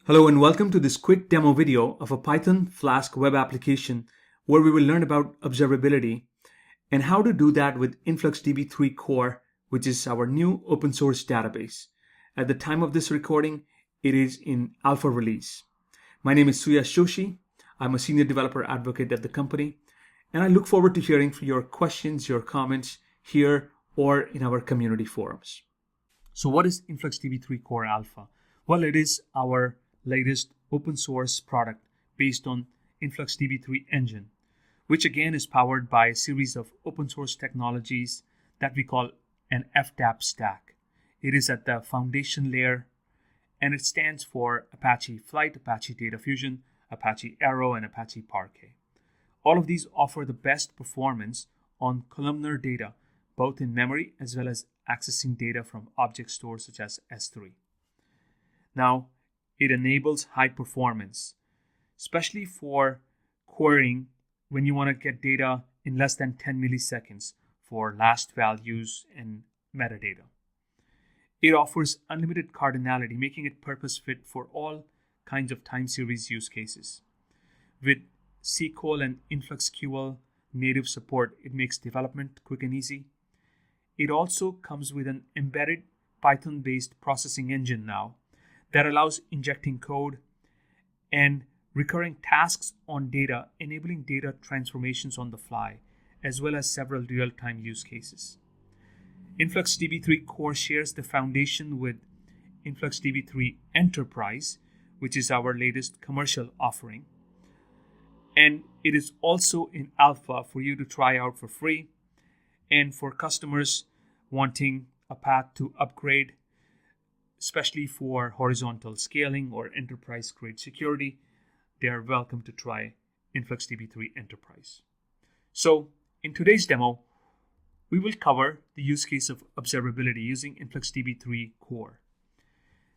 Hello and welcome to this quick demo video of a Python Flask web application where we will learn about observability and how to do that with InfluxDB 3 Core, which is our new open source database. At the time of this recording, it is in alpha release. My name is Suyash Joshi. I'm a senior developer advocate at the company, and I look forward to hearing your questions, your comments here or in our community forums. So what is InfluxDB 3 Core Alpha? Well, it is our latest open source product based on InfluxDB 3 engine, which again is powered by a series of open source technologies that we call an FDAP stack. It is at the foundation layer, and it stands for Apache Flight, Apache Data Fusion, Apache Arrow, and Apache Parquet. All of these offer the best performance on columnar data, both in memory as well as accessing data from object stores such as S3. Now, it enables high performance, especially for querying when you want to get data in less than 10 milliseconds for last values and metadata. It offers unlimited cardinality, making it purpose fit for all kinds of time series use cases. With SQL and InfluxQL native support, it makes development quick and easy. It also comes with an embedded Python-based processing engine now that allows injecting code and recurring tasks on data, enabling data transformations on the fly, as well as several real-time use cases. InfluxDB 3 Core shares the foundation with InfluxDB 3 Enterprise, which is our latest commercial offering. And it is also in alpha for you to try out for free. And for customers wanting a path to upgrade, especially for horizontal scaling or enterprise-grade security, they are welcome to try InfluxDB 3 Enterprise. So in today's demo, we will cover the use case of observability using InfluxDB 3 Core.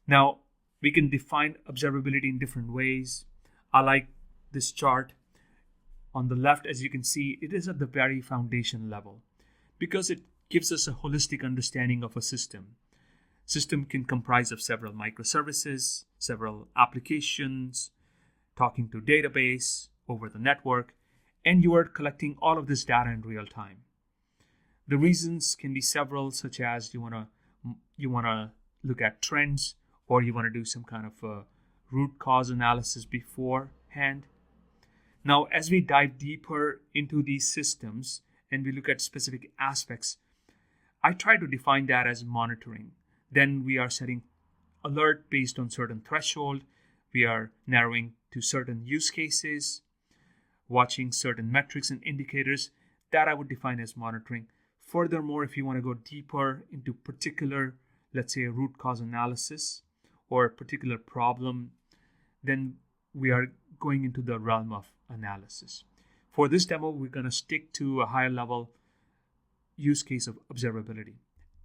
Now, we can define observability in different ways. I like this chart. On the left, as you can see, it is at the very foundation level because it gives us a holistic understanding of a system. System can comprise of several microservices, several applications, talking to database over the network, and you are collecting all of this data in real time. The reasons can be several, such as you wanna look at trends, or you want to do some kind of a root cause analysis beforehand. Now, as we dive deeper into these systems and we look at specific aspects, I try to define that as monitoring. Then we are setting alert based on certain threshold. We are narrowing to certain use cases, watching certain metrics and indicators that I would define as monitoring. Furthermore, if you want to go deeper into particular, let's say a root cause analysis or a particular problem, then we are going into the realm of analysis. For this demo, we're going to stick to a higher level use case of observability.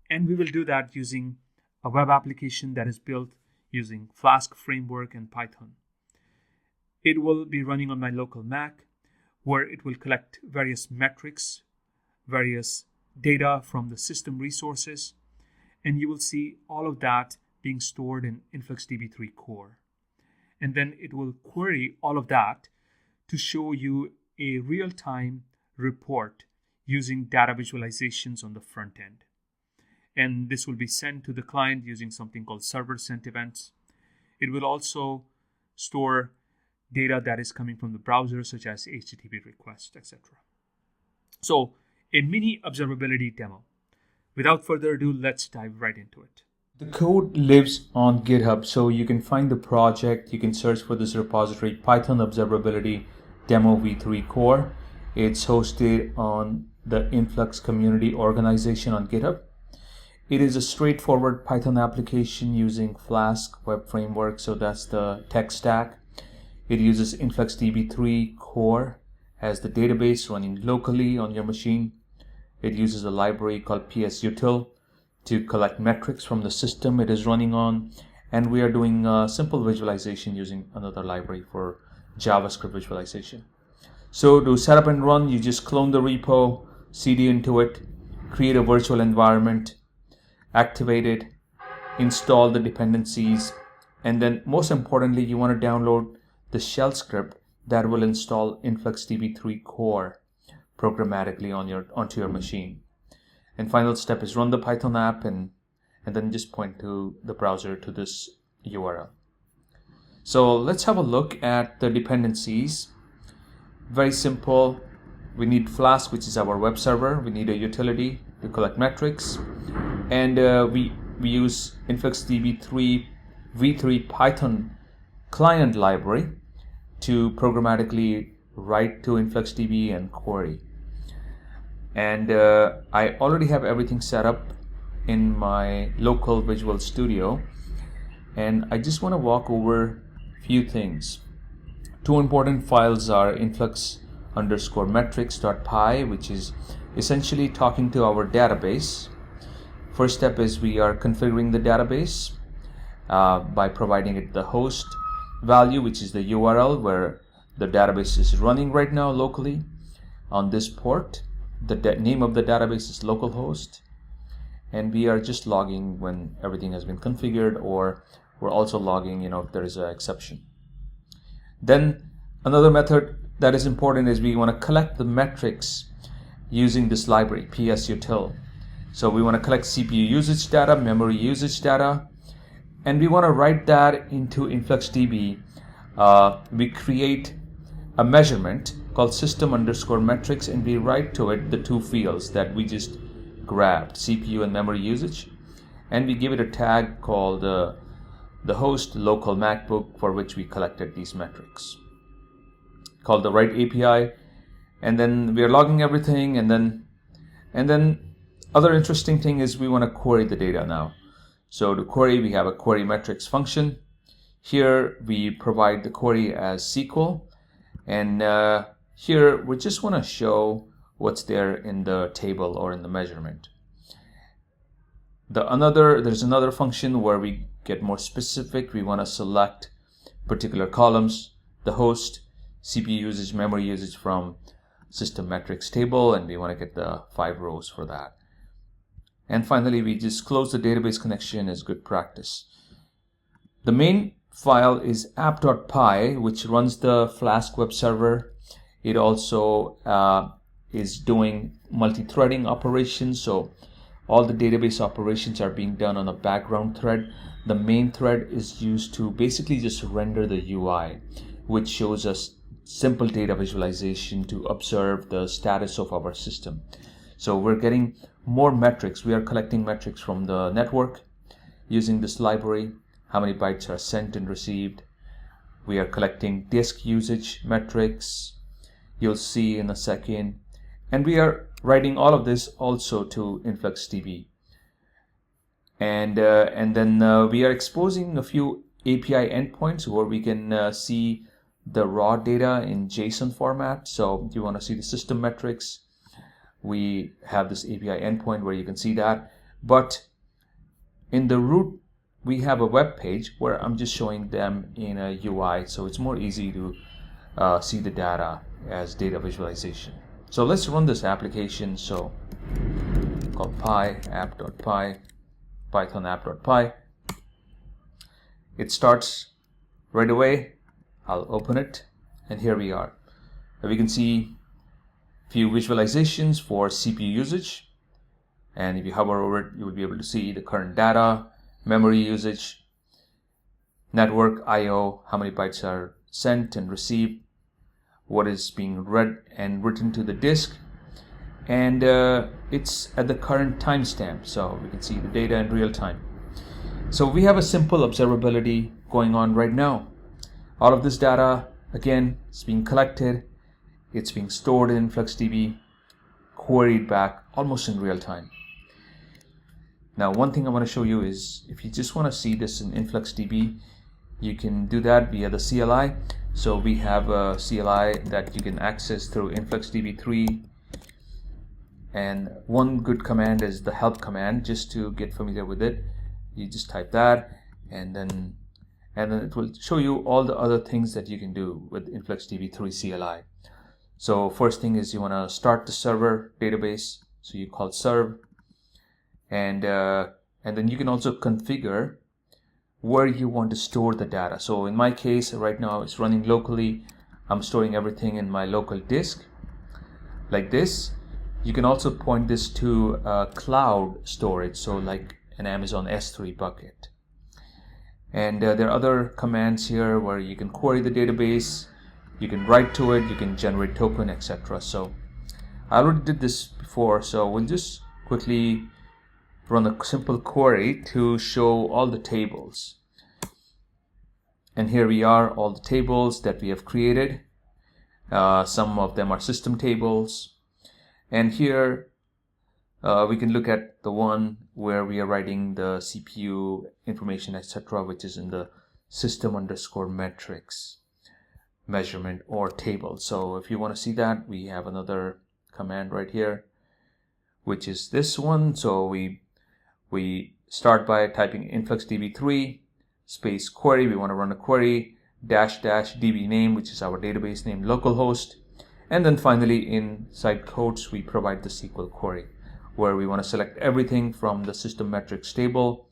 And we will do that using a web application that is built using Flask framework and Python. It will be running on my local Mac, where it will collect various metrics, various data from the system resources, and you will see all of that being stored in InfluxDB 3 Core. And then it will query all of that to show you a real-time report using data visualizations on the front end. And this will be sent to the client using something called server sent events. It will also store data that is coming from the browser, such as HTTP requests, etc. So a mini observability demo. Without further ado, let's dive right into it. The code lives on GitHub, so you can find the project. You can search for this repository, Python Observability Demo v3 Core. It's hosted on the Influx community organization on GitHub. It is a straightforward Python application using Flask web framework, so that's the tech stack. It uses InfluxDB 3 Core as the database running locally on your machine. It uses a library called psutil to collect metrics from the system it is running on, and we are doing a simple visualization using another library for JavaScript visualization. So to set up and run, you just clone the repo, cd into it, create a virtual environment, activate it, install the dependencies, And then most importantly, you want to download the shell script that will install InfluxDB 3 core programmatically onto your machine. And final step is run the Python app and then just point to the browser to this URL. So let's have a look at the dependencies. Very simple. We need Flask, which is our web server. We need a utility to collect metrics. And we use InfluxDB 3 v3 Python client library to programmatically write to InfluxDB and query. And I already have everything set up in my local Visual Studio, and I just want to walk over a few things. Two important files are influx_metrics.py, which is essentially talking to our database. First step is we are configuring the database by providing it the host value, which is the URL where the database is running right now locally on this port. The name of the database is localhost, and we are just logging when everything has been configured, or we're also logging, if there is an exception. Then another method that is important is we want to collect the metrics using this library psutil. So we want to collect CPU usage data, memory usage data, and we want to write that into InfluxDB. We create a measurement called system_metrics, and we write to it the two fields that we just grabbed, CPU and memory usage, and we give it a tag called the host local MacBook, for which we collected these metrics, called the write API. And then we are logging everything, and then other interesting thing is we want to query the data now. So to query, we have a query metrics function. Here we provide the query as SQL, and here we just want to show what's there in the table or in the measurement. There's another function where we get more specific. We want to select particular columns, the host, CPU usage, memory usage from system metrics table, and we want to get the 5 rows for that. And finally, we just close the database connection as good practice. The main file is app.py, which runs the Flask web server. It also is doing multi-threading operations, so all the database operations are being done on a background thread. The main thread is used to basically just render the UI, which shows us simple data visualization to observe the status of our system. So we're getting more metrics. We are collecting metrics from the network using this library. How many bytes are sent and received. We are collecting disk usage metrics, you'll see in a second. And we are writing all of this also to InfluxDB. And then we are exposing a few API endpoints where we can see the raw data in JSON format. So if you want to see the system metrics, we have this API endpoint where you can see that. But in the root, we have a web page where I'm just showing them in a UI, so it's more easy to see the data as data visualization. So let's run this application. So called app.py, Python app.py. It starts right away. I'll open it, and here we are. We can see a few visualizations for CPU usage, and if you hover over it, you will be able to see the current data, memory usage, network I/O, how many bytes are sent and received, what is being read and written to the disk, and it's at the current timestamp, so we can see the data in real time. So we have a simple observability going on right now. All of this data, again, is being collected, it's being stored in InfluxDB, queried back almost in real time. Now, one thing I want to show you is if you just want to see this in InfluxDB, you can do that via the CLI. So we have a CLI that you can access through InfluxDB 3. And one good command is the help command. Just to get familiar with it, you just type that, and then it will show you all the other things that you can do with InfluxDB 3 CLI. So first thing is you want to start the server database. So you call serve, and then you can also configure where you want to store the data. So in my case, right now it's running locally. I'm storing everything in my local disk like this. You can also point this to cloud storage, so like an Amazon S3 bucket. And there are other commands here where you can query the database, you can write to it, you can generate token, etc. So I already did this before, so we'll just quickly run a simple query to show all the tables. And here we are, all the tables that we have created. Some of them are system tables. And here we can look at the one where we are writing the CPU information, etc., which is in the system_metrics measurement or table. So if you want to see that, we have another command right here, which is this one. So we start by typing InfluxDB3 space query. We want to run a query -- DB name, which is our database name, localhost. And then finally, inside quotes, we provide the SQL query, where we want to select everything from the system metrics table,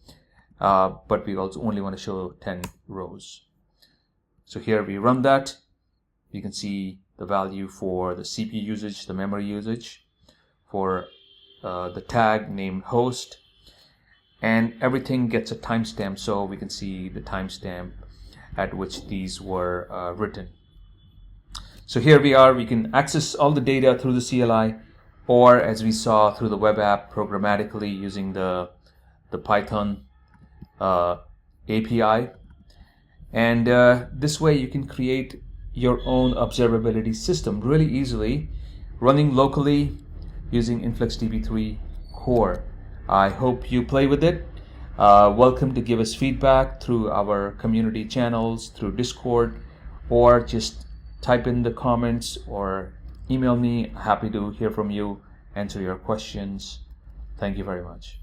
but we also only want to show 10 rows. So here we run that. You can see the value for the CPU usage, the memory usage, for the tag named host, and everything gets a timestamp, so we can see the timestamp at which these were written. So here we are, we can access all the data through the CLI, or as we saw through the web app, programmatically using the Python API. And this way you can create your own observability system really easily, running locally using InfluxDB3 core. I hope you play with it. Welcome to give us feedback through our community channels, through Discord, or just type in the comments or email me. Happy to hear from you, answer your questions. Thank you very much.